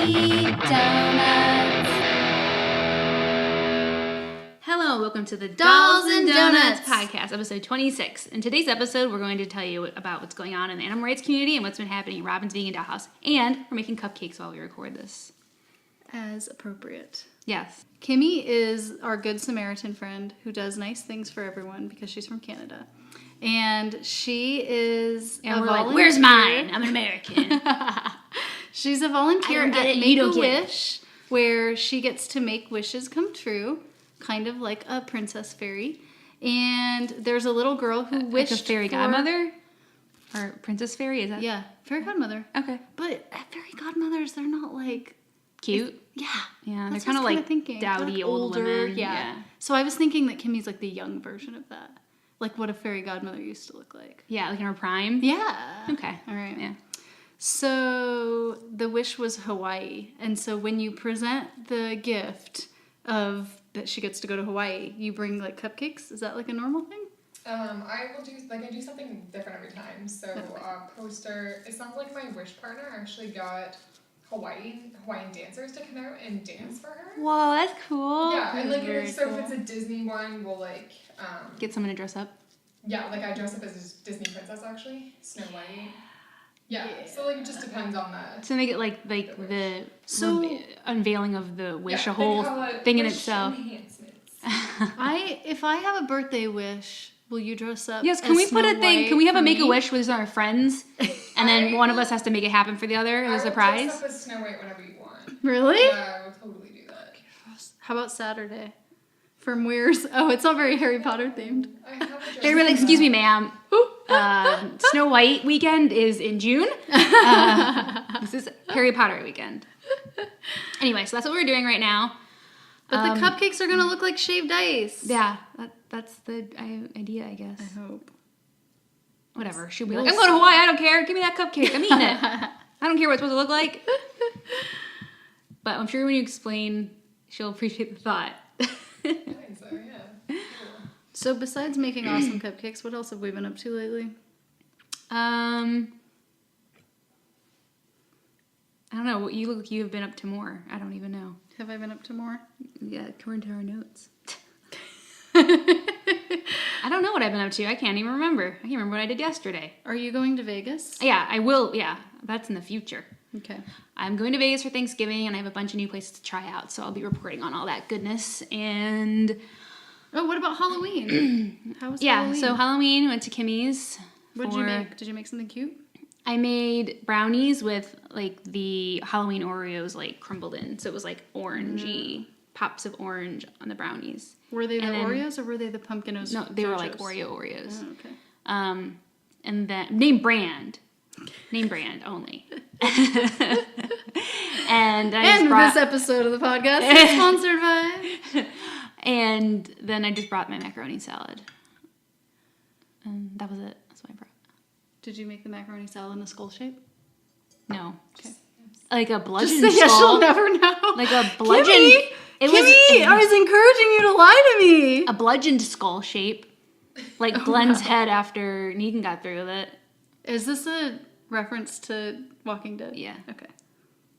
Donuts. Hello, welcome to the Dolls and Donuts podcast, episode 26. In today's episode, we're going to tell you about what's going on in the animal rights community and what's been happening in Robin's Vegan Dollhouse. And we're making cupcakes while we record this. As appropriate. Yes. Kimmy is our good Samaritan friend who does nice things for everyone because she's from Canada. And she is a volunteer. Like, where's mine? I'm an American. She's a volunteer at Make-A-Wish, where she gets to make wishes come true, kind of like a princess fairy. And there's a little girl who wished like a fairy godmother? Or princess fairy, is that? Yeah, fairy godmother. Okay. But fairy godmothers, they're not like... Cute? Yeah. Yeah, they're kind of like dowdy like old older, women. Yeah. So I was thinking that Kimmy's like the young version of that. Like what a fairy godmother used to look like. Yeah, like in her prime? Yeah. Okay. All right. Yeah. So the wish was Hawaii. And so when you present the gift of that she gets to go to Hawaii, you bring like cupcakes? Is that like a normal thing? I do something different every time. So poster, it sounds like my wish partner actually got Hawaiian dancers to come out and dance for her. Whoa, that's cool. Yeah, and like Very so cool. if it's a Disney one, we'll like get someone to dress up. Yeah, like I dress up as a Disney princess actually, Snow White. Yeah. So like it just depends on the. So make it like the unveiling of the wish, a whole thing in itself. If I have a birthday wish, will you dress up? Yes. Can we put a thing? Can we have a Make-A-Wish with our friends, and then one of us has to make it happen for the other as a prize? Dress up as Snow White whenever you want. Really? Yeah, I would totally do that. How about Saturday? From Weir's. Oh, it's all very Harry Potter themed. They're really, excuse me, ma'am. Snow White weekend is in June. This is Harry Potter weekend. Anyway, so that's what we're doing right now. But the cupcakes are going to look like shaved ice. Yeah, that's the idea, I guess. I hope. Whatever. She'll be like, I'm going to Hawaii. I don't care. Give me that cupcake. I'm eating it. I don't care what it's supposed to look like. But I'm sure when you explain, she'll appreciate the thought. I think so, yeah. Cool. So besides making awesome cupcakes, what else have we been up to lately? I don't know. You look like you have been up to more. I don't even know. Have I been up to more? Yeah, according to our notes. I don't know what I've been up to. I can't even remember. I can't remember what I did yesterday. Are you going to Vegas? Yeah, I will. Yeah, that's in the future. Okay. I'm going to Vegas for Thanksgiving, and I have a bunch of new places to try out, so I'll be reporting on all that goodness. And oh, what about Halloween? How was Halloween? Yeah, so Halloween, went to Kimmy's. What did you make? Did you make something cute? I made brownies with like the Halloween Oreos like crumbled in, so it was like orangey pops of orange on the brownies. Were they the Oreos or were they the pumpkin-os? No, they were like Oreos. Oh, okay. And then name brand only. And this episode of the podcast is sponsored by. And then I just brought my macaroni salad, and that was it. That's what I brought. Did you make the macaroni salad in a skull shape? No. Okay. Like a bludgeon skull. Just say yes, you'll never know. Like a bludgeon. Kimmy, I was encouraging you to lie to me. A bludgeoned skull shape. Like Glenn's head after Negan got through with it. Is this a reference to Walking Dead? Yeah. Okay.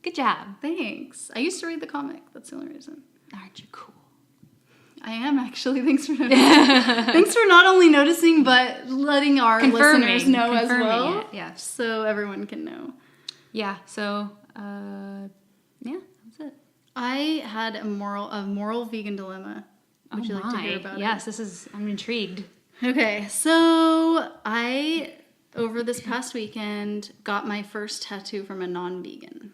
Good job. Thanks. I used to read the comic. That's the only reason. Aren't you cool? I am actually. Thanks for noticing. Thanks for not only noticing, but letting our listeners know as well. It, yeah. So everyone can know. Yeah. So, yeah, that's it. I had a moral vegan dilemma. Would you like to hear about it? Yes, I'm intrigued. Okay, so I, over this past weekend, got my first tattoo from a non-vegan.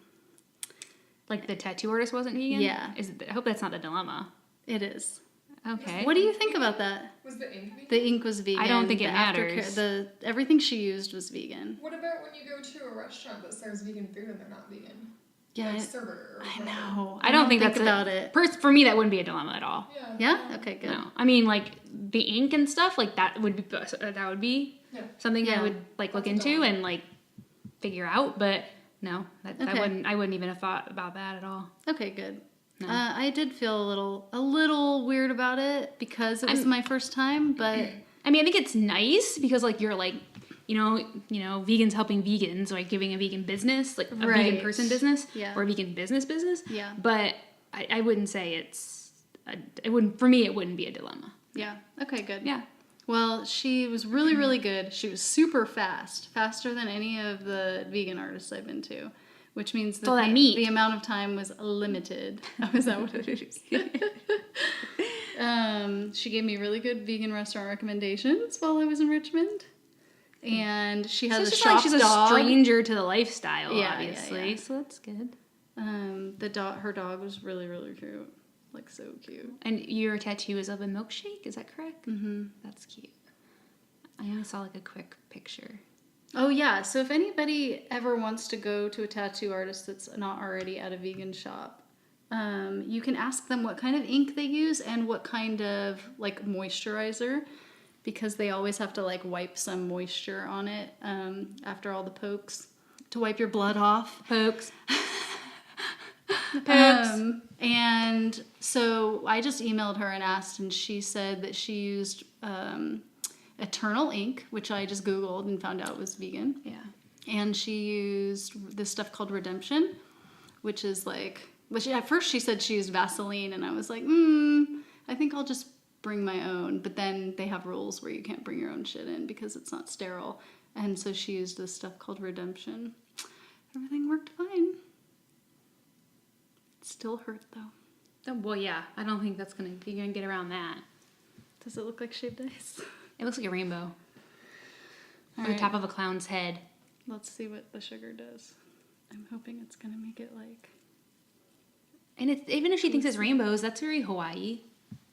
Like the tattoo artist wasn't vegan? Yeah. I hope that's not the dilemma. It is. Okay. What do you think about that? Was the ink vegan? The ink was vegan. I don't think it matters. Everything she used was vegan. What about when you go to a restaurant that serves vegan food and they're not vegan? Yeah, like server. I know. I don't think that's about it. For me, that wouldn't be a dilemma at all. Yeah. Okay. Good. No, I mean like the ink and stuff like that would be something I would like look into and like figure out. But no, I wouldn't even have thought about that at all. Okay. Good. No. I did feel a little weird about it because it was my first time, but I mean, I think it's nice because like you're like vegans helping vegans, like giving a vegan business, like a vegan person business, or a vegan business. Yeah. But I wouldn't say for me, it wouldn't be a dilemma. Yeah. Okay, good. Yeah. Well, she was really, really good. She was super fast, faster than any of the vegan artists I've been to, which means that the amount of time was limited. Oh, is that what it is? She gave me really good vegan restaurant recommendations while I was in Richmond. And she has a shop like she's dog. A stranger to the lifestyle, obviously. Yeah. So that's good. Her dog was really, really cute. Like, so cute. And your tattoo is of a milkshake, is that correct? Mm-hmm. That's cute. I only saw like a quick picture. Oh, yeah. So if anybody ever wants to go to a tattoo artist that's not already at a vegan shop, you can ask them what kind of ink they use and what kind of, like, moisturizer, because they always have to, like, wipe some moisture on it after all the pokes to wipe your blood off. Pokes. And so I just emailed her and asked, and she said that she used Eternal ink, which I just Googled and found out was vegan. Yeah. And she used this stuff called Redemption, which is like, at first she said she used Vaseline, and I was like, I think I'll just bring my own. But then they have rules where you can't bring your own shit in because it's not sterile. And so she used this stuff called Redemption. Everything worked fine. It still hurt though. Oh, well, yeah. I don't think you're going to get around that. Does it look like shaved ice? It looks like a rainbow. All on the top of a clown's head. Let's see what the sugar does. I'm hoping it's going to make it like... And even if she thinks it's rainbows, that's very Hawaii.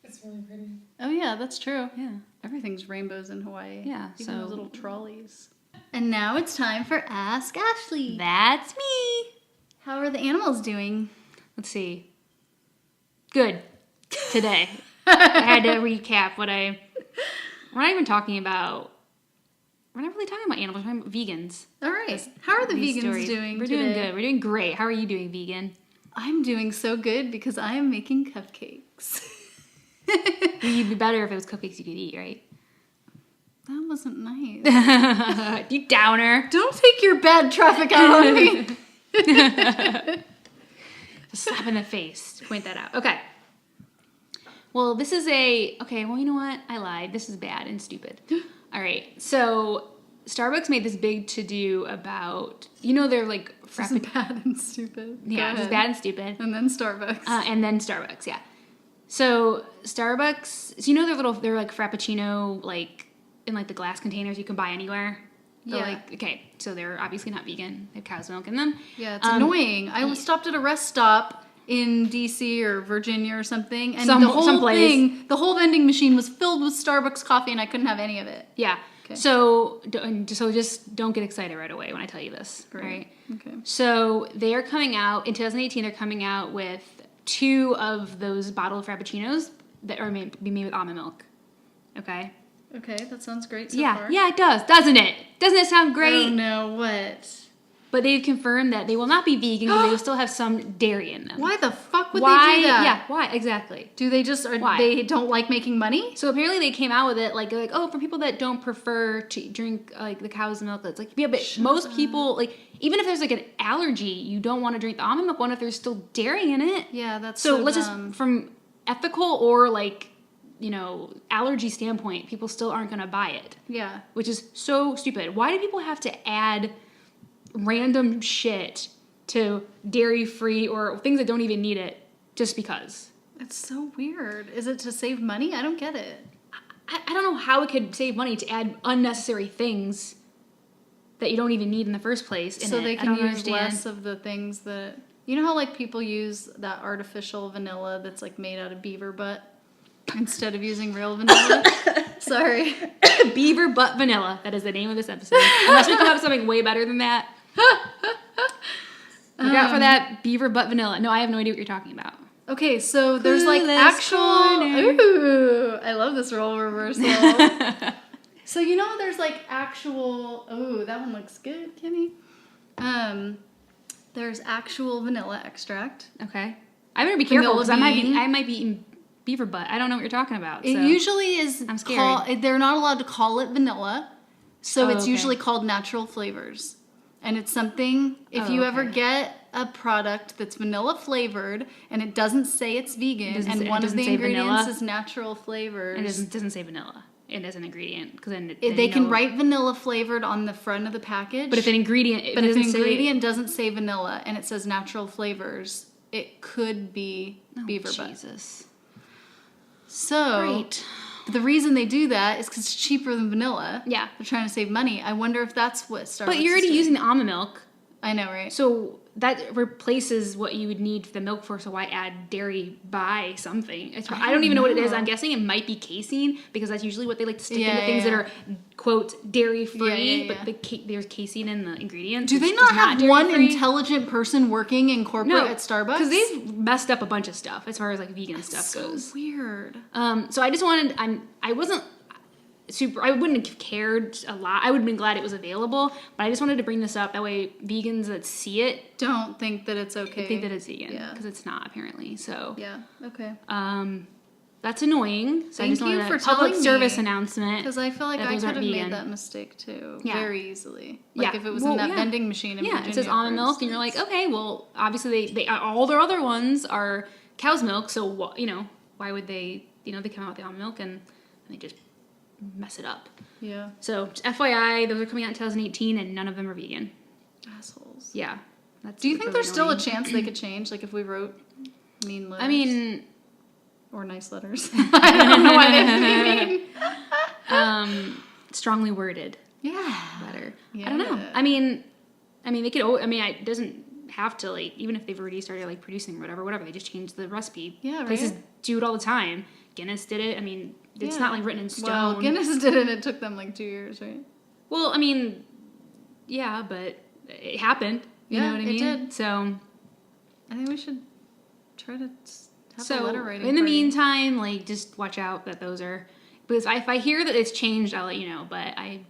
It's really pretty. Oh, yeah, that's true. Yeah. Everything's rainbows in Hawaii. Yeah, even those little trolleys. And now it's time for Ask Ashley. That's me. How are the animals doing? Let's see. Good. Today. I had to recap we're not even talking about... We're not really talking about animals. We're talking about vegans. All right. How are the vegans doing We're today? doing good. We're doing great. How are you doing, vegan? I'm doing so good because I am making cupcakes. You'd be better if it was cupcakes you could eat, right? That wasn't nice. You downer. Don't take your bad traffic out on me. Just slap in the face. Point that out. Okay. Well, this is okay, well, you know what? I lied. This is bad and stupid. All right. So Starbucks made this big to-do about, they're like... This is bad and stupid. Yeah, this is bad and stupid. And then Starbucks. Yeah. So Starbucks, they're like Frappuccino, like in like the glass containers you can buy anywhere. Yeah. So they're obviously not vegan. They have cow's milk in them. Yeah, it's annoying. I stopped at a rest stop in DC or Virginia or something, and the whole vending machine was filled with Starbucks coffee, and I couldn't have any of it. Yeah. Okay. So just don't get excited right away when I tell you this. Great. Right? Okay. So they are coming out in 2018. They're coming out with 2 of those bottled Frappuccinos that are made with almond milk. Okay. Okay, that sounds great so far. Yeah, it does, doesn't it? Doesn't it sound great? Oh no, what? But they've confirmed that they will not be vegan, but they will still have some dairy in them. Why the fuck would they do that? Yeah, why? Exactly. Do they they don't like making money? So apparently they came out with it like, for people that don't prefer to drink like the cow's milk, it's like, yeah, but most people, like, even if there's like an allergy, you don't want to drink the almond milk one if there's still dairy in it. Yeah, that's so let's dumb. just, from ethical or like, allergy standpoint, people still aren't going to buy it. Yeah. Which is so stupid. Why do people have to add random shit to dairy-free or things that don't even need it just because? That's so weird. Is it to save money? I don't get it. I don't know how it could save money to add unnecessary things that you don't even need in the first place. So they can use less of the things that... You know how like people use that artificial vanilla that's like made out of beaver butt instead of using real vanilla? Sorry. Beaver butt vanilla. That is the name of this episode. Unless we come up with something way better than that. Look out for that beaver butt vanilla. No, I have no idea what you're talking about. Okay, so there's like actual... Ooh, I love this role reversal. So there's like actual... Oh, that one looks good, Kimmy. There's actual vanilla extract. Okay. I better be careful because I might be eating beaver butt. I don't know what you're talking about. It usually is... I'm scared. They're not allowed to call it vanilla. So it's okay. usually called natural flavors. And it's something, if you ever get a product that's vanilla flavored and it doesn't say it's vegan and one of the ingredients is natural flavors. It doesn't say vanilla as an ingredient. Because then they can write vanilla flavored on the front of the package. But if an ingredient... doesn't say vanilla and it says natural flavors, it could be Beaver butt. Jesus. So... Right. The reason they do that is because it's cheaper than vanilla. Yeah. They're trying to save money. I wonder if that's what Starbucks But you're already using the almond milk. I know, right? So that replaces what you would need for the milk for, so why add dairy by something? I don't even know what it is. I'm guessing it might be casein, because that's usually what they like to stick into things that are, quote, dairy-free, but there's casein in the ingredients. Do they not have one intelligent person working in corporate at Starbucks? Because they've messed up a bunch of stuff as far as like vegan stuff goes. So weird. So I just wanted, I wouldn't have cared a lot. I would have been glad it was available, but I just wanted to bring this up. That way vegans that see it don't think that it's okay. Think that it's vegan, because it's not, apparently. So yeah, okay. That's annoying. So Thank I just you wanted for a public telling service me, announcement. Because I feel like I could have made that mistake too, very easily. Like if it was in that vending machine in Virginia. It says almond milk, and you're like, okay, well, obviously they all their other ones are cow's milk, so why would they? They come out with the almond milk and they just mess it up. Yeah. So just FYI, those are coming out in 2018, and none of them are vegan. Assholes. Yeah. Do you think there's still a chance they could change? Like if we wrote mean letters? I mean, or nice letters. I don't know why they have to be mean. Strongly worded. Yeah. Letter. Yeah. I don't know. I mean, they could. It doesn't have to, like, even if they've already started like producing whatever. They just change the recipe. Yeah. Right. Places do it all the time. Guinness did it. I mean, it's not like written in stone. Well, Guinness did it. It took them like 2 years, right? Well, I mean, yeah, but it happened. You know what I mean? It did. So I think we should try to have a letter writing. In the meantime, like, just watch out that those are. Because if I hear that it's changed, I'll let you know. But I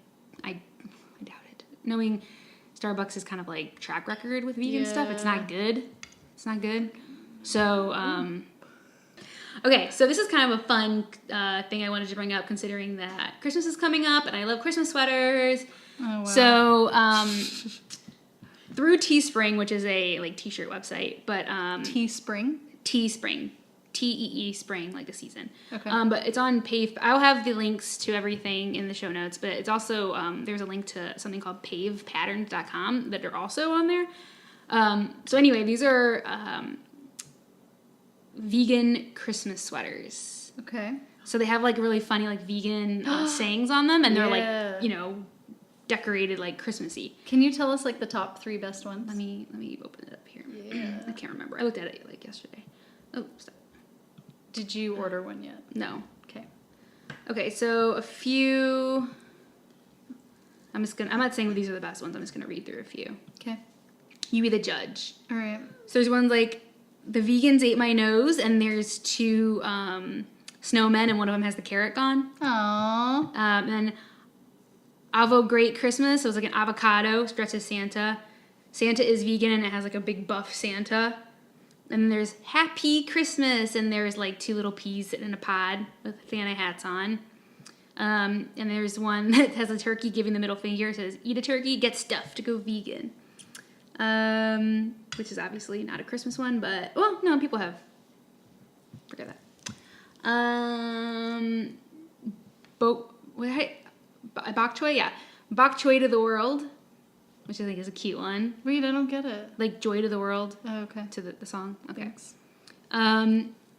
doubt it. Knowing Starbucks is kind of like track record with vegan stuff, it's not good. It's not good. So okay, so this is kind of a fun thing I wanted to bring up, considering that Christmas is coming up, and I love Christmas sweaters. Oh, wow. So, through Teespring, which is a like t-shirt website, but Teespring, Teespring, Spring, like the season. Okay. But it's on Pave. I'll have the links to everything in the show notes, but it's also there's a link to something called pavepatterns.com that are also on there. So anyway, these are vegan Christmas sweaters. Okay. So they have like really funny like vegan sayings on them, and they're like decorated like Christmassy. Can you tell us like the top 3 best ones? Let me open it up here. Yeah. I can't remember. I looked at it like yesterday. Oh, stop. Did you order one yet? No. Okay. Okay, so a few. I'm not saying these are the best ones. I'm just gonna read through a few. Okay. You be the judge. All right. So there's one like, the vegans ate my nose, and there's 2 snowmen, and one of them has the carrot gone. Aww. And Avo Great Christmas. So it was like an avocado dressed as Santa. Santa is vegan, and it has like a big buff Santa. And then there's Happy Christmas, and there's like 2 little peas sitting in a pod with Santa hats on. And there's one that has a turkey giving the middle finger. It says, eat a turkey, get stuffed, go vegan. Which is obviously not a Christmas one, but, well, no, people have. Forget that. Bok choy, yeah. Bok choy to the world, which I think is a cute one. Wait, I don't get it. Like Joy to the World. Oh, okay. To the song. Okay. Thanks.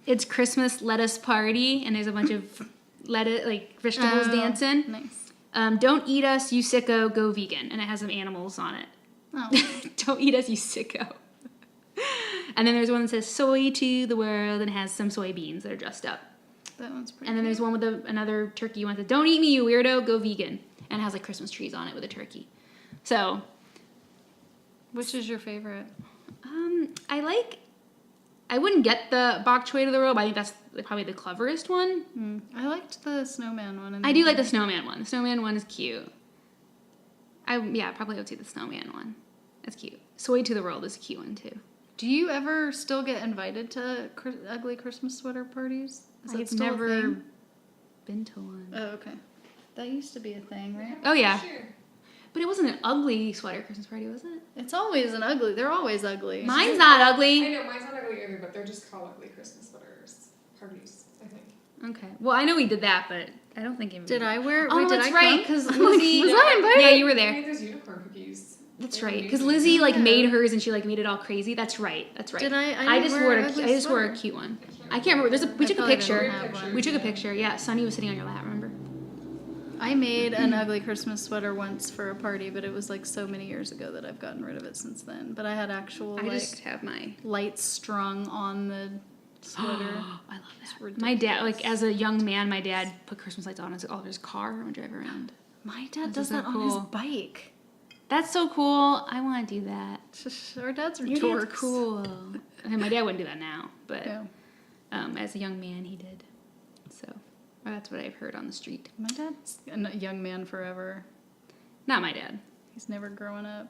It's Christmas lettuce party, and there's a bunch of lettuce, like vegetables dancing. Nice. Don't eat us, you sicko, go vegan. And it has some animals on it. Oh. Don't eat us, you sicko. And then there's one that says soy to the world, and has some soybeans that are dressed up. That one's pretty And then there's one with another turkey one that says, don't eat me, you weirdo, go vegan. And it has like Christmas trees on it with a turkey. So. Which is your favorite? I wouldn't get the bok choy to the world, but I think that's probably the cleverest one. I liked the snowman one. I do like the snowman one. The snowman one is cute. Probably would say the snowman one. That's cute. Soy to the world is a cute one too. Do you ever still get invited to ugly Christmas sweater parties? I've never been to one. Oh, okay. That used to be a thing, right? Oh, yeah. Sure. But it wasn't an ugly sweater Christmas party, was it? It's always an ugly. They're always ugly. Mine's not I ugly. know, mine's not ugly either, but they're just called ugly Christmas sweaters. Parties, I think. Okay. Well, I know we did that, but I don't think it Did I wear? Oh, wait, did that's I right, come? because Lizzie... Was I invited? Yeah, you were I there. made those unicorn cookies. That's They were right, because amazing. Lizzie like Yeah. made hers and she like made it all crazy. That's right. That's right. Did I? I just wore ugly I just wore a sweater. cute one. I can't remember. We took a probably picture. don't have one. We took a picture. Yeah, Sunny was sitting on your lap. Remember? I made an ugly Christmas sweater once for a party, but it was like so many years ago that I've gotten rid of it since then. But I had actual I like just have my. lights strung on the sweater. I love that. It's My dad, ridiculous. like as a young man, my dad put Christmas lights on his car and drive around. My dad Those does are that on his cool. bike. That's so cool. I want to do that. Our dads are Your dorks. dad's cool. I mean, my dad wouldn't do that now, but Yeah. as a young man, he did. So, or that's what I've heard on the street. My dad's a young man forever. Not my dad. He's never growing up.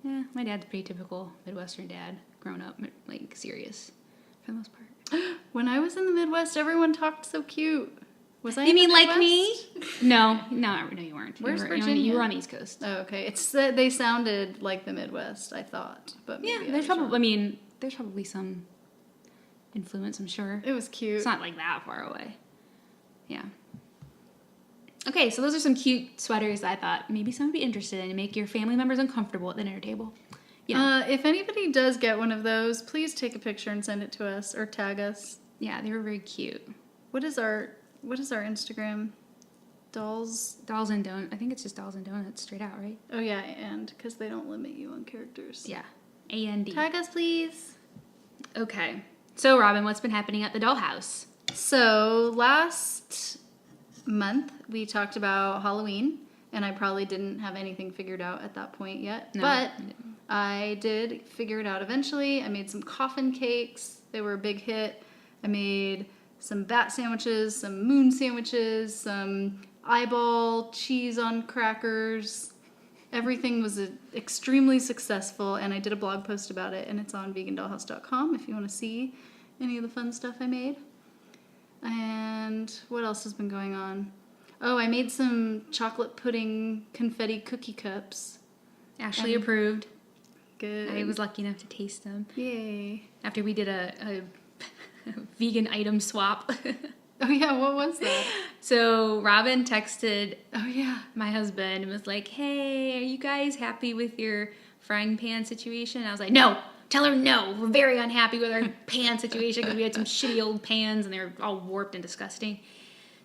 Yeah, my dad's pretty typical Midwestern dad, grown up, like serious, for the most part. When I was in the Midwest, everyone talked so cute. Was I? You in the mean like me? Midwest? No, you weren't. Where's you were, Virginia? You were on the East Coast. Oh, okay. It's that they sounded like the Midwest. I thought, but maybe Yeah, I there's was probably. wrong. I mean, there's probably some influence. I'm sure. It was cute. It's not like that far away. Yeah. Okay, so those are some cute sweaters that I thought maybe someone would be interested in to make your family members uncomfortable at the dinner table. Yeah. If anybody does get one of those, please take a picture and send it to us or tag us. Yeah, they were very cute. What is our Instagram? Dolls. Dolls and Donuts. I think it's just Dolls and Donuts straight out, right? Oh yeah, and because they don't limit you on characters. Yeah. A-N-D. Tag us, please. Okay. So, Robin, what's been happening at the dollhouse? So last month we talked about Halloween, and I probably didn't have anything figured out at that point yet. No, But you didn't. I did figure it out eventually. I made some coffin cakes. They were a big hit. I made some bat sandwiches, some moon sandwiches, some eyeball cheese on crackers. Everything was extremely successful, and I did a blog post about it, and it's on vegandollhouse.com if you want to see any of the fun stuff I made. And what else has been going on? Oh, I made some chocolate pudding confetti cookie cups. Ashley approved. Good. I was lucky enough to taste them Yay. after we did a vegan item swap. Oh yeah, what was that? So Robin texted Oh yeah. my husband and was like, "Hey, are you guys happy with your frying pan situation?" And I was like, "No, tell her no. We're very unhappy with our pan situation because we had some shitty old pans and they're all warped and disgusting."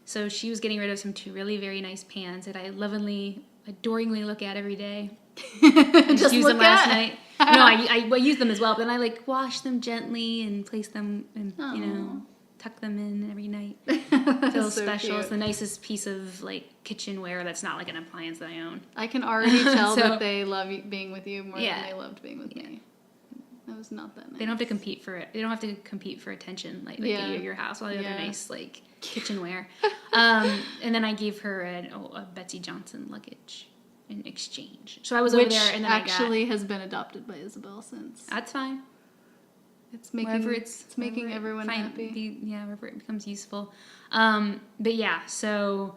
So she was getting rid of some two really very nice pans that I lovingly, adoringly look at every day. I just used them last night. No, I use them as well, but then I like wash them gently and place them and tuck them in every night. Feels so special. cute. It's the nicest piece of like kitchenware that's not like an appliance that I own. I can already tell So- that they love being with you more Yeah. than they loved being with me. That was not that nice. They don't have to compete for it. They don't have to compete for attention like they Yeah. do at your house. All the Yeah. other nice like kitchenware. And then I gave her a Betsy Johnson luggage in exchange. So I was over Which there, and then actually has been adopted by Isabel since. that's fine. It's making Wherever it's making wherever it everyone happy. wherever it becomes useful. But yeah, so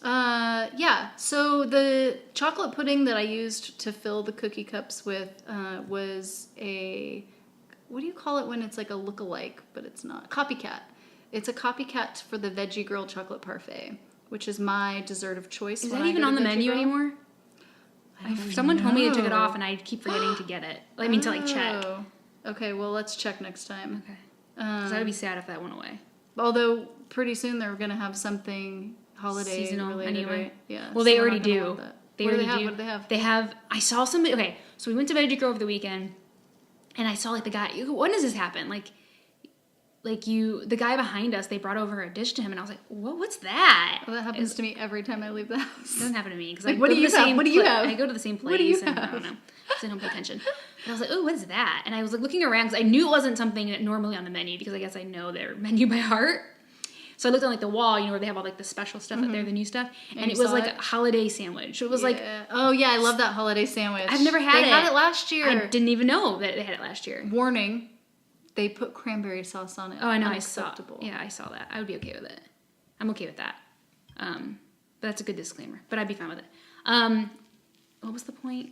So the chocolate pudding that I used to fill the cookie cups with was a, what do you call it when it's like a look-alike, but it's not? Copycat. It's a copycat for the Veggie Girl chocolate parfait, which is my dessert of choice. is when that I even go to on the Veggie menu Girl. anymore? Someone told me they took it off, and I keep forgetting to get it. I mean, to like check. Oh. Okay, well, let's check next time. Okay. Because I would be sad if that went away. Although pretty soon they're gonna have something holiday Seasonal related, anyway. right? Yeah. Well, they so we're already not gonna do. want that. They What do already they have? do. What do they have? They have. I saw somebody. Okay, so we went to Veggie Girl over the weekend, and I saw like the guy. When does this happen? The guy behind us. They brought over a dish to him, and I was like, "What's that?" Well, that happens to me every time I leave the It house. doesn't happen to me because Like, I what go do to you the have? same What do you pla- have? I go to the same place, What do you and I have? don't know. So I don't pay attention. And I was like, "Oh, what is that?" And I was like looking around because I knew it wasn't something that normally on the menu because I guess I know their menu by heart. So I looked on like the wall, where they have all like the special stuff up there, the new stuff, and you it was saw like it? a holiday sandwich. So it was like oh yeah, I love that holiday sandwich. I've never had They it. had it last year. I didn't even know that they had it last year. Warning, they put cranberry sauce on it. Oh, I know. I saw. Unacceptable. Yeah, I saw that. I would be okay with it. I'm okay with that. But that's a good disclaimer. But I'd be fine with it. What was the point?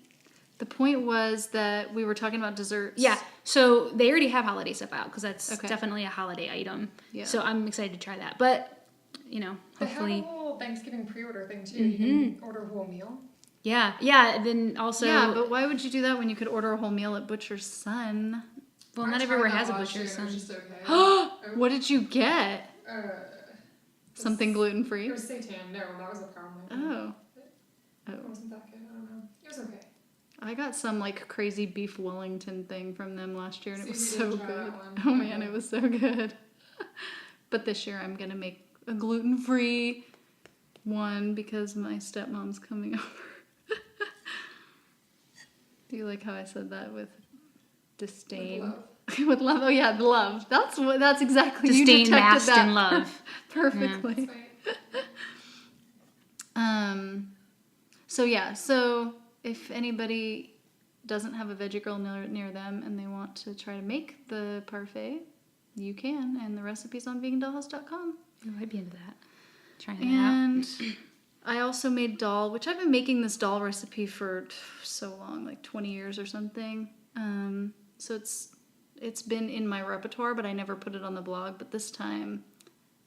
The point was that we were talking about desserts. Yeah. So they already have holiday stuff out because that's Okay. definitely a holiday item. Yeah. So I'm excited to try that. But, They hopefully. have a whole Thanksgiving pre-order thing too. You can order a whole meal. Yeah. Yeah. Then also. Yeah, but why would you do that when you could order a whole meal at Butcher's Son? Well, I not tried everywhere that has a last year butcher's and son. it was just okay. What did you get? Something It gluten-free? was seitan. No, that was a problem. Oh. It wasn't that good. I don't know. It was okay. I got some like crazy beef Wellington thing from them last year and it was Susie so didn't try good. that one. Oh man, it was so good. But this year I'm gonna make a gluten-free one because my stepmom's coming over. Do you like how I said that with disdain? With love. With love. Oh yeah, the love. That's exactly you Disdain detected masked that in love. perfectly. That's right. So if anybody doesn't have a veggie grill near them and they want to try to make the parfait, you can, and the recipe's on vegandollhouse.com. Oh, I'd be into that. Trying that out. And I also made dal, which I've been making this dal recipe for so long, like 20 years or something. So it's been in my repertoire, but I never put it on the blog. But this time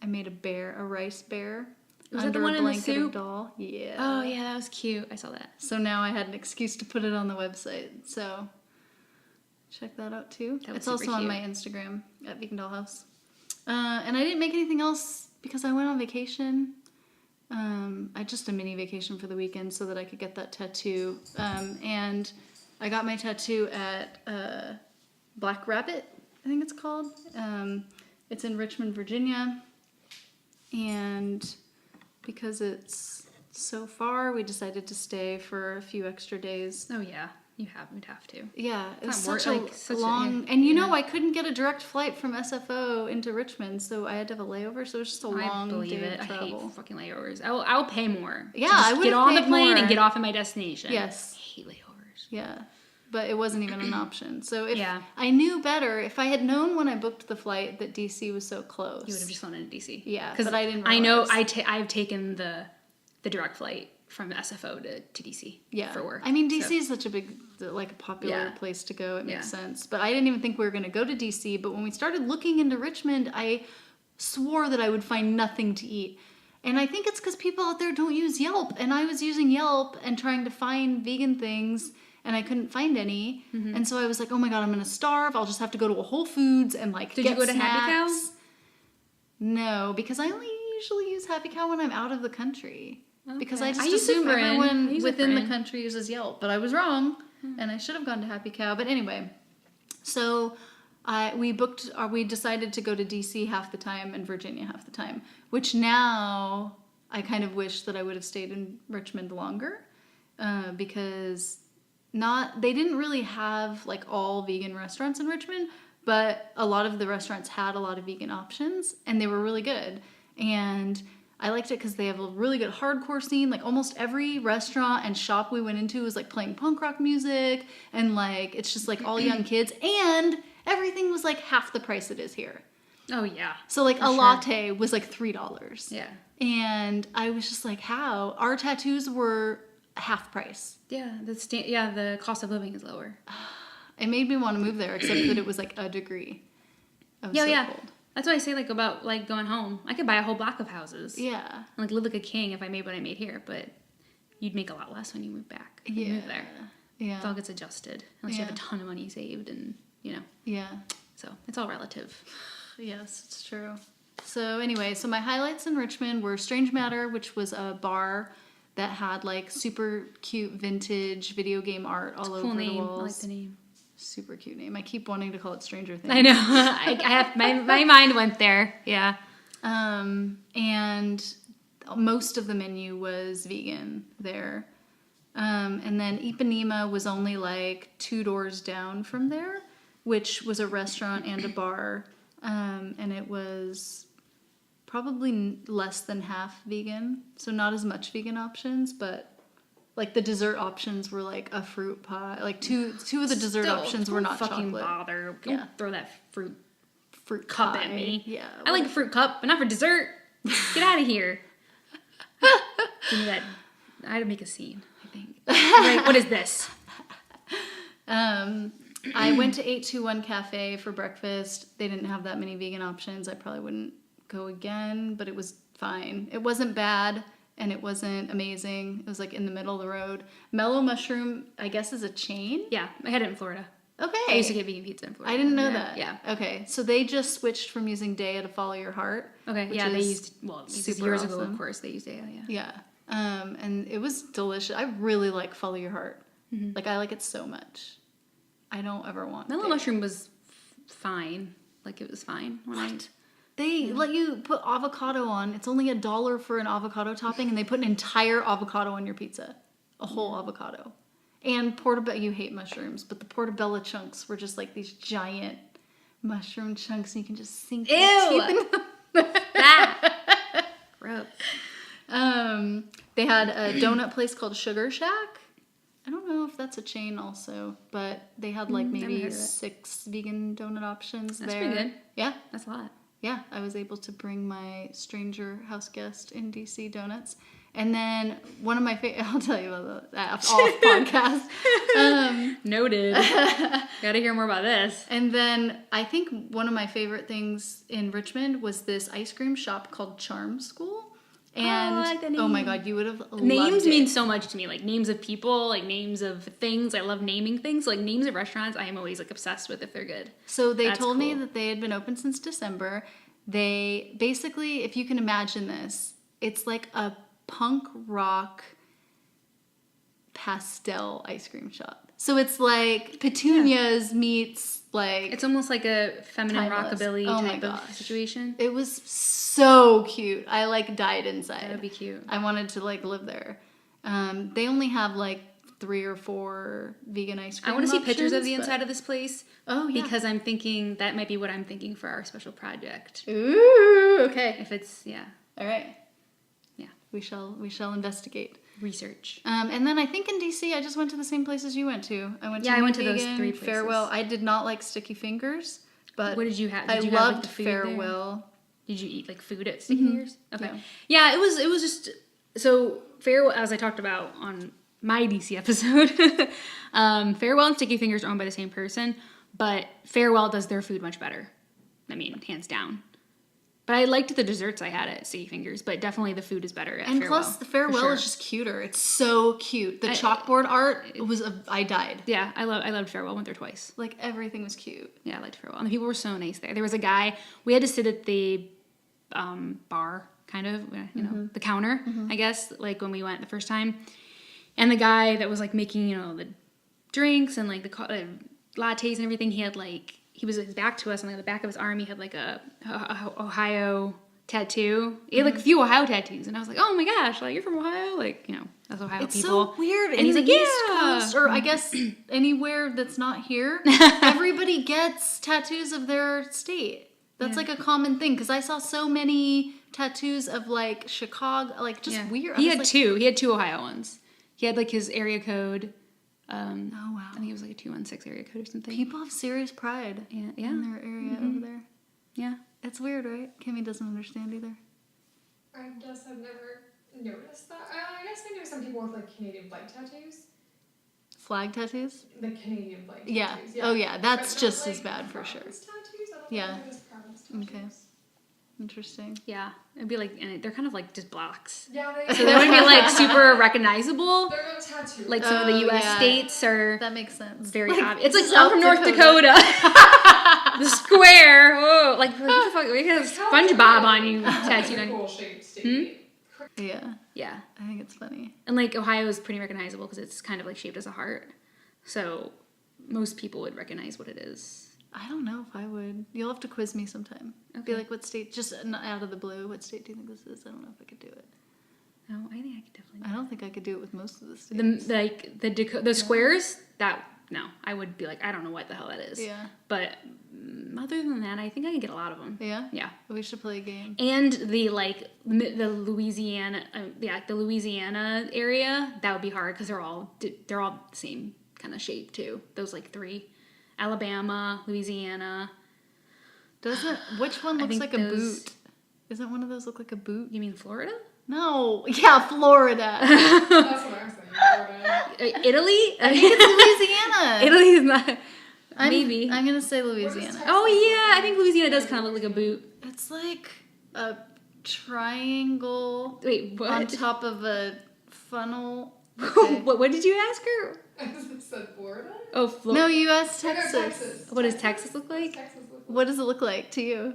I made a rice bear. Was that under the one a in the blanket soup? of dal. Yeah. Oh, yeah, that was cute. I saw that. So now I had an excuse to put it on the website. So check that out too. That was It's super also on cute. my Instagram at Vegan Dollhouse. And I didn't make anything else because I went on vacation. I just a mini vacation for the weekend so that I could get that tattoo. And I got my tattoo at Black Rabbit, I think it's called. It's in Richmond, Virginia. And because it's so far, we decided to stay for a few extra days. Oh, yeah. We'd have to. Yeah, it was Not such work- a such a- long... yeah, and you yeah. know, I couldn't get a direct flight from SFO into Richmond, so I had to have a layover, so it was just a I long believe day it. of travel. I hate fucking layovers. I'll pay more. Yeah, to just I would've get on the paid plane more. and get off at my destination. Yes. I hate layovers. Yeah, but it wasn't even an option. So if Yeah. I knew better, if I had known when I booked the flight that DC was so close. You would have just flown into DC. Yeah, 'Cause but I didn't I know realize. I've taken the direct flight from SFO to DC. Yeah, For work. I mean, DC So- is such a big, like a popular Yeah. place to go. It makes Yeah. sense. But I didn't even think we were going to go to DC. But when we started looking into Richmond, I swore that I would find nothing to eat. And I think it's because people out there don't use Yelp. And I was using Yelp and trying to find vegan things, and I couldn't find any. Mm-hmm. And so I was like, oh my God, I'm going to starve. I'll just have to go to a Whole Foods and like Did get you go to Happy Cow? snacks. No, because I only usually use Happy Cow when I'm out of the country. Because I Okay. just I use a assume friend. I everyone use a within the friend. country uses Yelp, but I was wrong, and I should have gone to Happy Cow. But anyway, so we decided to go to DC half the time and Virginia half the time, which now I kind of wish that I would have stayed in Richmond longer, because they didn't really have like all vegan restaurants in Richmond, but a lot of the restaurants had a lot of vegan options, and they were really good. And I liked it because they have a really good hardcore scene. Like almost every restaurant and shop we went into was like playing punk rock music, and like it's just like all young kids, and everything was like half the price it is here. Oh, yeah. So like For a sure. latte was like $3. Yeah. And I was just like, how? Our tattoos were half price. Yeah. The cost of living is lower. It made me want to move there, except that it was like a degree. I was Yeah, so yeah. cold. That's what I say, like, about, like, going home. I could buy a whole block of houses. Yeah. And, like, live like a king if I made what I made here, but you'd make a lot less when you move back. If you move there. Yeah. It all gets adjusted. Unless you have a Yeah. ton of money saved and, Yeah. So, it's all relative. Yes, it's true. So anyway, my highlights in Richmond were Strange Matter, which was a bar that had like super cute vintage video game art all over Cool the name. walls. I like the name. Super cute name. I keep wanting to call it Stranger Things. I know. I have my mind went there. Yeah. And most of the menu was vegan there. And then Ipanema was only like 2 doors down from there, which was a restaurant and a bar. And it was probably less than half vegan. So not as much vegan options, but like the dessert options were like a fruit pie. Like two of the dessert Still, options were don't not fucking chocolate. bother. Don't Yeah. throw that fruit Cup at me. Yeah. I like a fruit cup, but not for dessert. Get out of here. Give me that. I'd make a scene, I think. Like, what is this? I went to 821 Cafe for breakfast. They didn't have that many vegan options. I probably wouldn't go again, but it was fine. It wasn't bad, and it wasn't amazing. It was like in the middle of the road. Mellow Mushroom, I guess, is a chain. Yeah, I had it in Florida. Okay. I used to get vegan pizza in Florida. I didn't know that. Yeah. Okay, so they just switched from using Daya to Follow Your Heart. Okay, which yeah, they is used, well, super years ago, awesome. of course, they used it, yeah. Yeah. And it was delicious. I really like Follow Your Heart. Mm-hmm. Like, I like it so much. I don't ever want Mellow Daya. Mushroom was fine. Like, it was fine. They let you put avocado on. It's only $1 for an avocado topping, and they put an entire avocado on your pizza. A whole avocado. And portobello, you hate mushrooms, but the portobello chunks were just like these giant mushroom chunks, and you can just sink your teeth in them. Gross. They had a donut place called Sugar Shack. I don't know if that's a chain also, but they had like never heard maybe of it. 6 vegan donut options That's there. pretty good. Yeah. That's a lot. Yeah, I was able to bring my stranger house guest in DC donuts. And then one of my I'll tell you about that off podcast. Noted. Gotta hear more about this. And then I think one of my favorite things in Richmond was this ice cream shop called Charm School. And I like the name. oh my god, you would have loved Names it. mean so much to me, like names of people, like names of things. I love naming things. Like names of restaurants, I am always like obsessed with if they're good. So they That's told me cool. that they had been open since December. They basically, if you can imagine this, it's like a punk rock pastel ice cream shop. So it's like petunias meets like It's almost like a feminine Timeless. rockabilly Oh my type of gosh. situation. it was so cute. I like died inside. That would be cute. I wanted to like live there. They only have like 3 or 4 vegan ice cream I want to see pictures of options, the but- inside of this place. Oh yeah. Because I'm thinking that might be what I'm thinking for our special project. Ooh, okay. If it's, yeah, All right. Yeah. We shall investigate. research. And then I think in DC, I just went to the same places you went to. I went to Yeah, I New went to those Vegan, 3 places. Farewell. I did not like Sticky Fingers, but What did you have? I Did you have, like, loved the food there? Farewell. Did you eat like food at Sticky Fingers? Okay. Yeah. Yeah, it was just so Farewell, as I talked about on my DC episode. Farewell and Sticky Fingers are owned by the same person, but Farewell does their food much better. I mean, hands down. But I liked the desserts I had at Sticky Fingers, but definitely the food is better at And Farewell. plus, the Farewell for sure. is just cuter. It's so cute. The chalkboard art I died. Yeah, I loved Farewell. Went there twice. Like everything was cute. Yeah, I liked Farewell. And the people were so nice there. There was a guy, we had to sit at the bar, kind of, you know, the counter, I guess, like when we went the first time. And the guy that was like making, you know, the drinks and like the lattes and everything, he had like, he was his back to us, and on the back of his arm, he had like a Ohio tattoo. He had like a few Ohio tattoos, and I was like, oh my gosh, like you're from Ohio? Like, you know, that's Ohio It's people. so weird. And In he's the like, East yeah. Coast, or I guess anywhere that's not here, everybody gets tattoos of their state. That's like a common thing, because I saw so many tattoos of like Chicago, like just weird. He I was had like, 2. He had 2 Ohio ones. He had like his area code. Oh wow. I think it was like a 216 area code or something. People have serious pride Yeah. in their area over there. Yeah. It's weird, right? Kimmy doesn't understand either. I guess I've never noticed that. I guess I know some people with like Canadian flag tattoos. Flag tattoos? The Canadian flag Yeah. tattoos. Oh yeah, that's But just not, as bad for sure. province Tattoos? I don't Yeah. think they're just province tattoos. Okay. Interesting. Yeah. It'd be like, and they're kind of like just blocks. Yeah, they, So they wouldn't be like super recognizable. they're not tattooed. Like some of the U.S. yeah. states are That makes sense. very obvious. It's like South I'm from North Dakota. The square. Whoa. Like, what the fuck? We got SpongeBob on you tattooed on you. Cool shaped state. Yeah, Yeah. I think it's funny. And like Ohio is pretty recognizable because it's kind of like shaped as a heart. So most people would recognize what it is. I don't know if I would. You'll have to quiz me sometime. Be Okay. like, what state? Just not out of the blue. What state do you think this is? I don't know if I could do it. No, I think I could definitely. I don't think I could do it with most of the states. The squares that no, I would be like I don't know what the hell that is. Yeah. But other than that, I think I can get a lot of them. Yeah. Yeah. We should play a game. And the Louisiana, the Louisiana area that would be hard because they're all the same kind of shape too. Those like 3, Alabama, Louisiana. Doesn't which one I looks think like a those- boot? Doesn't one of those look like a boot? You mean Florida? No. Yeah, Florida. That's what I'm saying. Florida. Italy? I think it's Louisiana. Italy is not. Maybe. I'm going to say Louisiana. Texas? Oh yeah, I think Louisiana does kind of look like a boot. It's like a triangle Wait, what? on top of a funnel. Okay. What did you ask her? It said Florida? Oh, No, Florida. you asked Oh, no, Texas. What does Texas look like? Texas look like? What does it look like to you?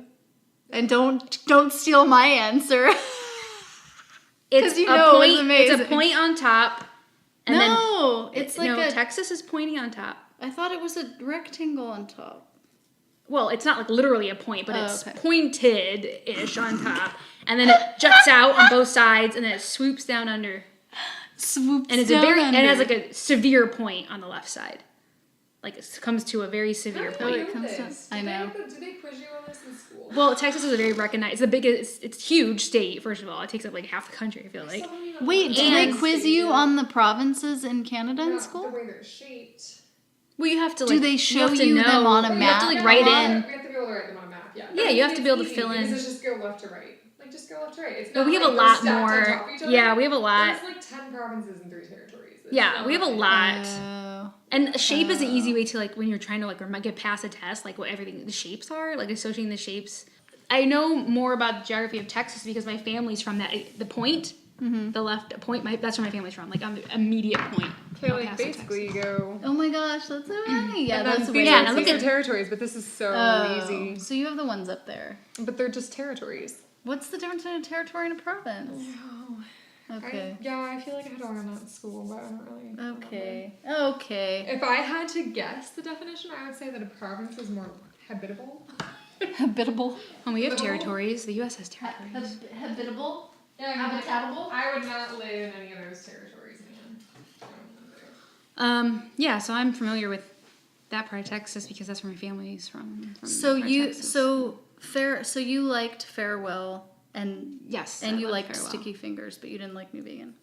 And don't steal my answer. It's you a know point. it's amazing. It's a point on top. And No, then, it's like no, a. Texas is pointing on top. I thought it was a rectangle on top. Well, it's not like literally a point, but Oh, it's okay. pointed-ish on top, and then it juts out on both sides, and then it swoops down under. Swoops And it's down a very under. and it has like a severe point on the left side. Like it comes to a very severe How do point. you it know comes this? down- I know. Do they quiz you on this in school? Well, Texas is a very recognized. It's the biggest. It's a huge state. First of all, it takes up like half the country. I feel like. Still don't even Wait, know do they what quiz state you it on is. the provinces in Canada No, in the school? way they're shaped. Well, you have to. Do Like, they you show have to you know, them on a You have to map? like write in. We have to be able to write them on a map. Yeah. Yeah, you have to be able to It's fill easy, in. because it's just go left to right. Like just go left to right. It's But not we have like a they're lot stacked on more. top of each other. Yeah, we have a lot. There's like 10 provinces and 3 territories. It's Yeah, not we have a like- lot. Oh. And shape is an easy way to like when you're trying to like get past a test, like what everything the shapes are, like associating the shapes. I know more about the geography of Texas because my family's from that the point, the left point. That's where my family's from, like on the immediate point. Okay, El like Paso, basically you Texas. go. Oh my gosh, that's so funny. Yeah, and then that's these weird. Yeah, are- now look these at- are territories, but this is so Oh, easy. so you have the ones up there. But they're just territories. What's the difference between a territory and a province? Okay. I feel like I had to learn that in school, but I don't really. remember. Okay. Okay. If I had to guess the definition, I would say that a province is more habitable. Habitable. When we have Little- territories, the U.S. has territories. Habitable. Yeah, Habitable? I would not live in any of those territories, man. I don't know. Yeah, so I'm familiar with that part of Texas because that's where my family's from So that part of you Texas. so you liked Farewell and Yes, and I you love liked Farewell. Sticky Fingers, but you didn't like New Vegan.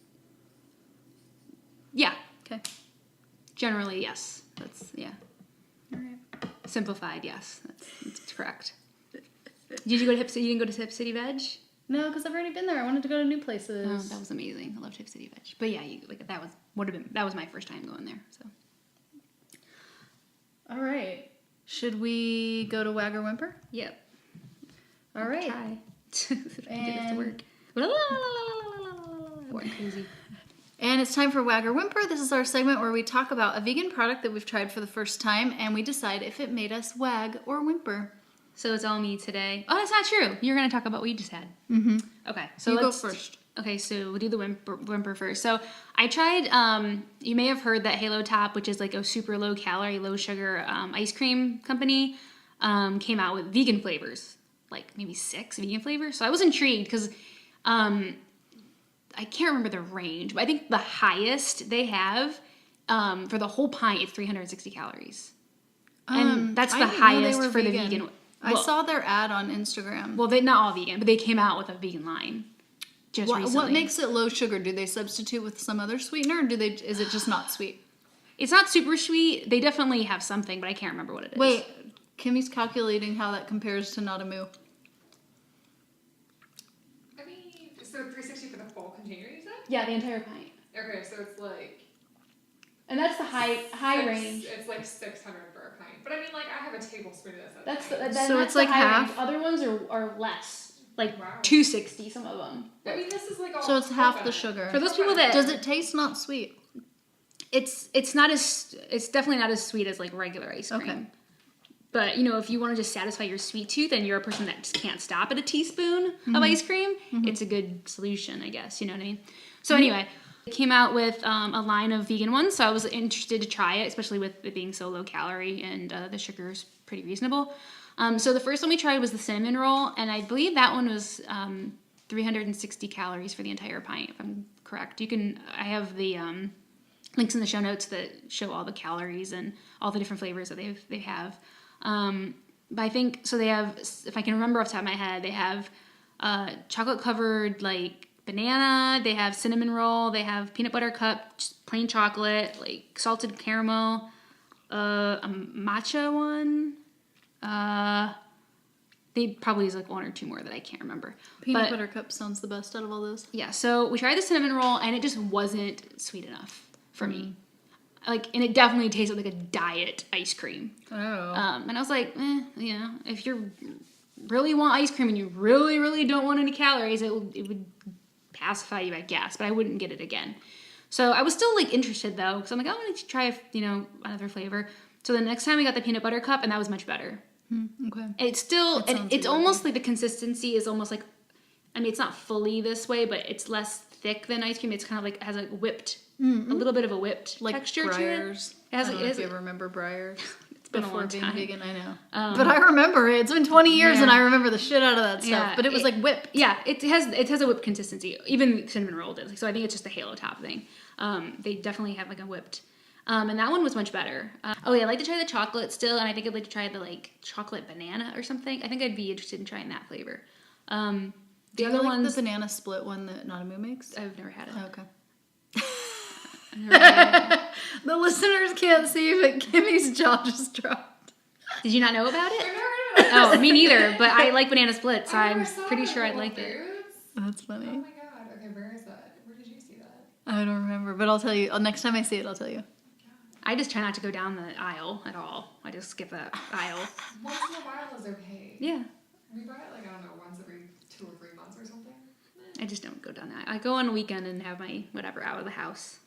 Yeah, Okay. generally yes. That's yeah. All right. Simplified, yes, that's correct. Did you go to Hip City? You didn't go to Hip City Veg? No, because I've already been there. I wanted to go to new Oh, places. that was amazing. I loved Hip City Veg. But yeah, that was my first time going there. So All right. Should we go to Wag or Whimper? yep. All right. Try. Did this to work. Going crazy. And it's time for Wag or Whimper. This is our segment where we talk about a vegan product that we've tried for the first time and we decide if it made us wag or whimper. So it's all me today. Oh, that's not true. You're going to talk about what you just had. Mm-hmm. Okay, so You go let's first. Okay, so we'll do the whimper first. So I tried. You may have heard that Halo Top, which is like a super low calorie, low sugar ice cream company, came out with vegan flavors, like maybe 6 vegan flavors. So I was intrigued because I can't remember the range, but I think the highest they have for the whole pint is 360 calories, and that's I the didn't know they highest were for the vegan. vegan. I Well, saw their ad on Instagram. well, they're not all vegan, but they came out with a vegan line just recently. What makes it low sugar? Do they substitute with some other sweetener, or is it just not sweet? It's not super sweet. They definitely have something, but I can't remember what it is. Wait, Kimmy's calculating how that compares to Not a Moo. I mean, so 360 for the full container, you said? Yeah, the entire pint. Okay, so it's like. And that's the high six- It's like 600 for a pint. But I mean, like, I have a tablespoon of this. That's the. So it's like half? Other ones are less, like Wow. 260. Some of them. I mean, this is like all. So it's half the coconut. sugar. For those people that Does it taste not sweet? it's definitely not as sweet as like regular ice cream. Okay. But if you want to just satisfy your sweet tooth and you're a person that just can't stop at a teaspoon of ice cream, it's a good solution, I guess. You know what I mean? So anyway, it came out with a line of vegan ones, so I was interested to try it, especially with it being so low calorie and the sugar is pretty reasonable. So the first one we tried was the cinnamon roll, and I believe that one was 360 calories for the entire pint, if I'm correct. I have the links in the show notes that show all the calories and all the different flavors that they have. But I think, so they have, if I can remember off the top of my head, they have chocolate covered like banana, they have cinnamon roll, they have peanut butter cup, just plain chocolate, like salted caramel, a matcha one, They probably is like one or two more that I can't remember. Peanut butter cup sounds the best out of all those. Yeah, so we tried the cinnamon roll, and it just wasn't sweet enough for me. Like, and it definitely tasted like a diet ice cream. Oh. And I was like, if you really want ice cream and you really, really don't want any calories, it would pacify you, I guess. But I wouldn't get it again. So I was still like interested though, because I'm like, I want to try another flavor. So the next time we got the peanut butter cup, and that was much better. Okay. It's still, it's almost like the consistency is almost like, I mean, it's not fully this way, but it's less thick than ice cream. It's kind of like, has a whipped, a little bit of a whipped like texture Breyers. to it. I don't know if you ever remember Breyers. It's been Before a long being time. vegan, I know. But I remember it. It's been 20 years and I remember the shit out of that stuff. Yeah, But it was like whipped. Yeah, it has a whipped consistency. Even cinnamon roll did. So I think it's just a halo top thing. They definitely have like a whipped. And that one was much better. I'd like to try the chocolate still, and I think I'd like to try the like chocolate banana or something. I think I'd be interested in trying that flavor. The other ones, the banana split one that Nanamu makes? I've never had it. Oh, okay. I've never had it. The listeners can't see, but Kimmy's jaw just dropped. Did you not know about I've it? never heard of Oh, this. me neither. But I like banana split, so I I'm never saw pretty it sure at I'd Whole like it. Foods. That's funny. Oh my god. Okay, where is that? Where did you see that? I don't remember, but I'll tell you. Next time I see it, I'll tell you. I just try not to go down the aisle at all. I just skip that aisle. Once in a while is okay. Yeah. We buy it like, I don't know, once every 2 or 3 months or something. I just don't go down that. I go on a weekend and have my whatever out of the house.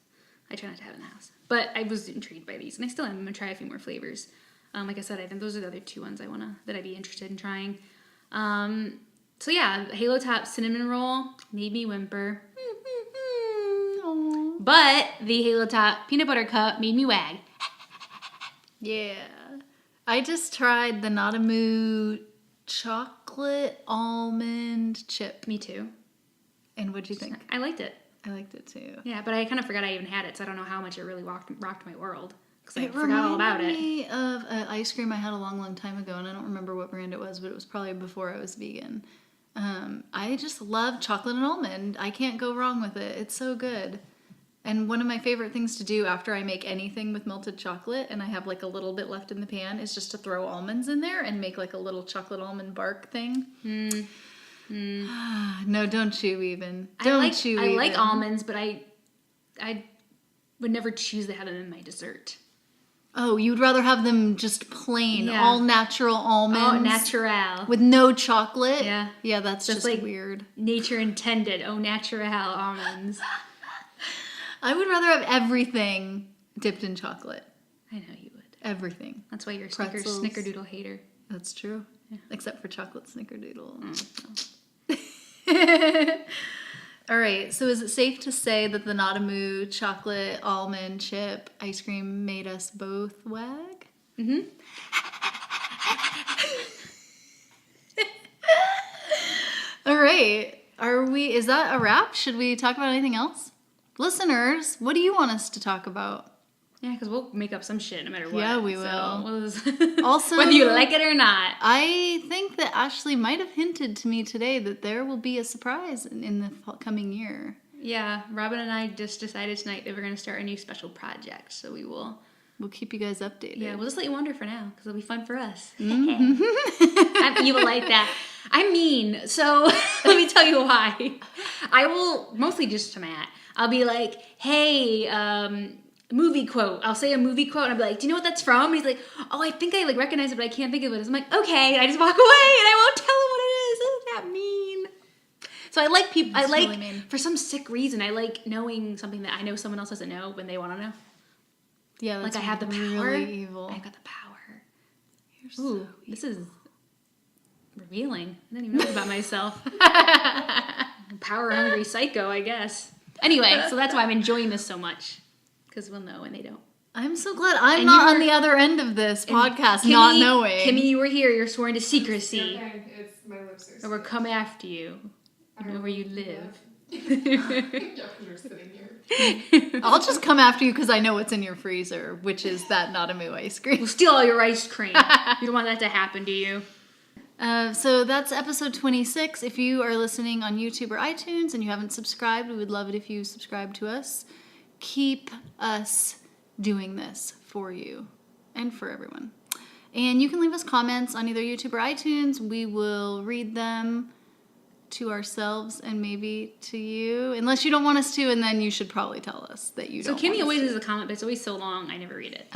I try not to have it in the house. But I was intrigued by these, and I still am. I'm gonna try a few more flavors. Like I said, I think those are the other two ones that I'd be interested in trying. So yeah, Halo Top cinnamon roll made me whimper. But the Halo Top peanut butter cup made me wag. Yeah. I just tried the Nanamu chocolate almond chip. Me too. And what'd you think? I liked it. I liked it too. Yeah, but I kind of forgot I even had it, so I don't know how much it really rocked my world. Because I It forgot all about reminded it. me of an ice cream I had a long, long time ago, and I don't remember what brand it was, but it was probably before I was vegan. I just love chocolate and almond. I can't go wrong with it. It's so good. And one of my favorite things to do after I make anything with melted chocolate, and I have like a little bit left in the pan, is just to throw almonds in there and make like a little chocolate almond bark thing. No, don't chew even. Don't chew even. I like almonds, but I would never choose to have them in my dessert. Oh, you'd rather have them just plain, Yeah. all natural almonds? Oh, natural. With no chocolate? Yeah. Yeah, that's just like weird. Nature intended. Oh, natural almonds. I would rather have everything dipped in chocolate. I know you would. Everything. That's why you're a Pretzels. snickerdoodle hater. That's true. Yeah. Except for chocolate snickerdoodle. All right, so is it safe to say that the Nanamu chocolate almond chip ice cream made us both wag? Mm-hmm. All right. Is that a wrap? Should we talk about anything else? Listeners, what do you want us to talk about? Yeah, because we'll make up some shit no matter what. Yeah, we will. Also, whether you like it or not. I think that Ashley might have hinted to me today that there will be a surprise in the coming year. Yeah, Robin and I just decided tonight that we're going to start a new special project, so we'll keep you guys updated. Yeah, we'll just let you wonder for now, because it'll be fun for us. Mm-hmm. You will like that. I mean, so let me tell you why. I will, mostly just to Matt, I'll be like, hey, movie quote. I'll say a movie quote, and I'll be like, do you know what that's from? And he's like, oh, I think I recognize it, but I can't think of it. I'm like, okay, and I just walk away, and I won't tell him what it is. Isn't that mean? So I like people. That's I like really mean. For some sick reason, I like knowing something that I know someone else doesn't know when they want to know. Yeah, that's I have the power. really evil. I got the power. You're so Ooh, this is revealing. I didn't even know about myself. Power hungry psycho, I guess. Anyway, so that's why I'm enjoying this so much, because we'll know and they don't. I'm so glad I'm And not you on were- the other end of this podcast, Kimmy, not knowing. Kimmy, you were here. You're sworn to secrecy, Okay, it's my lips are or we're sealed. coming after you. You know where you live. Yeah, because you're sitting here. I'll just come after you because I know what's in your freezer, which is that Nanamu ice cream. We'll steal all your ice cream. You don't want that to happen, do you? So that's episode 26. If you are listening on YouTube or iTunes and you haven't subscribed, we would love it if you subscribe to us. Keep us doing this for you and for everyone. And you can leave us comments on either YouTube or iTunes. We will read them to ourselves and maybe to you, unless you don't want us to, and then you should probably tell us that you don't. So Kimmy want always us leaves a comment, but it's always so long I never read it.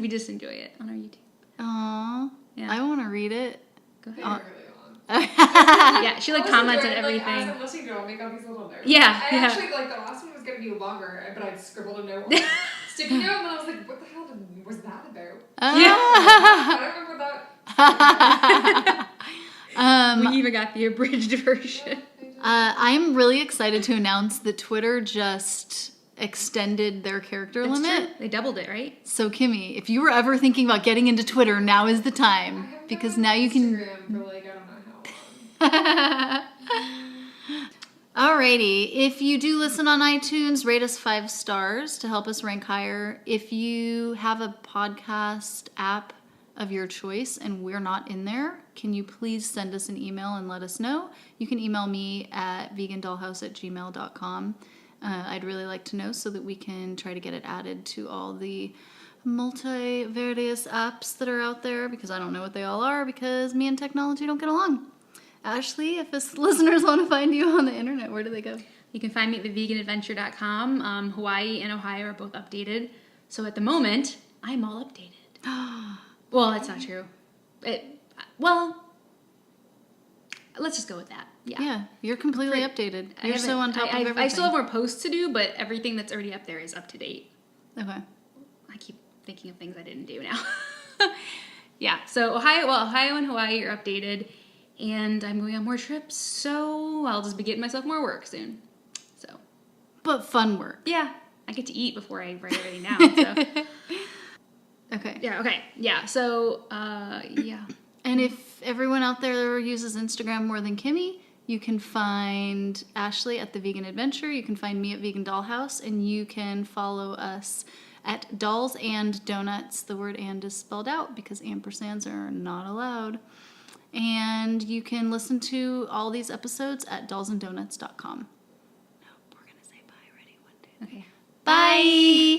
We just enjoy it on our YouTube. to. Aww, Yeah. I want to read it. Go They ahead. are really long. Yeah, she like I was comments on enjoying, everything. As I'm listening to it, I'll make all these little notes. Yeah, I yeah. actually, the last one was going to be longer, but I scribbled a note on a sticky note, and then I was like, what the hell was that about? I don't remember that. We even got the abridged version. I'm really excited to announce that Twitter just extended their character That's limit. true. They doubled it, right? So Kimmy, if you were ever thinking about getting into Twitter, now is the I time. haven't Because been now on you can... Instagram for I don't know how long. Alrighty, if you do listen on iTunes, rate us 5 stars to help us rank higher. If you have a podcast app of your choice and we're not in there, can you please send us an email and let us know? You can email me at vegandollhouse@gmail.com. I'd really like to know so that we can try to get it added to all the various apps that are out there, because I don't know what they all are, because me and technology don't get along. Ashley, if listeners want to find you on the internet, where do they go? You can find me at theveganadventure.com. Hawaii and Ohio are both updated. So at the moment, I'm all updated. Well, that's not true. Let's just go with that. Yeah, you're completely updated. You're so on top of everything. I still have more posts to do, but everything that's already up there is up to date. Okay. I keep thinking of things I didn't do now. Yeah, so Ohio and Hawaii are updated, and I'm going on more trips, so I'll just be getting myself more work soon. So, But fun work. yeah, I get to eat before I write everything down. So. Okay. Yeah, okay. Yeah, so, yeah. And if everyone out there uses Instagram more than Kimmy, you can find Ashley at The Vegan Adventure. You can find me at Vegan Dollhouse. And you can follow us at Dolls and Donuts. The word "and" is spelled out because ampersands are not allowed. And you can listen to all these episodes at dollsanddonuts.com. No, we're going to say bye. Ready? 1, 2, 3. Okay. Bye!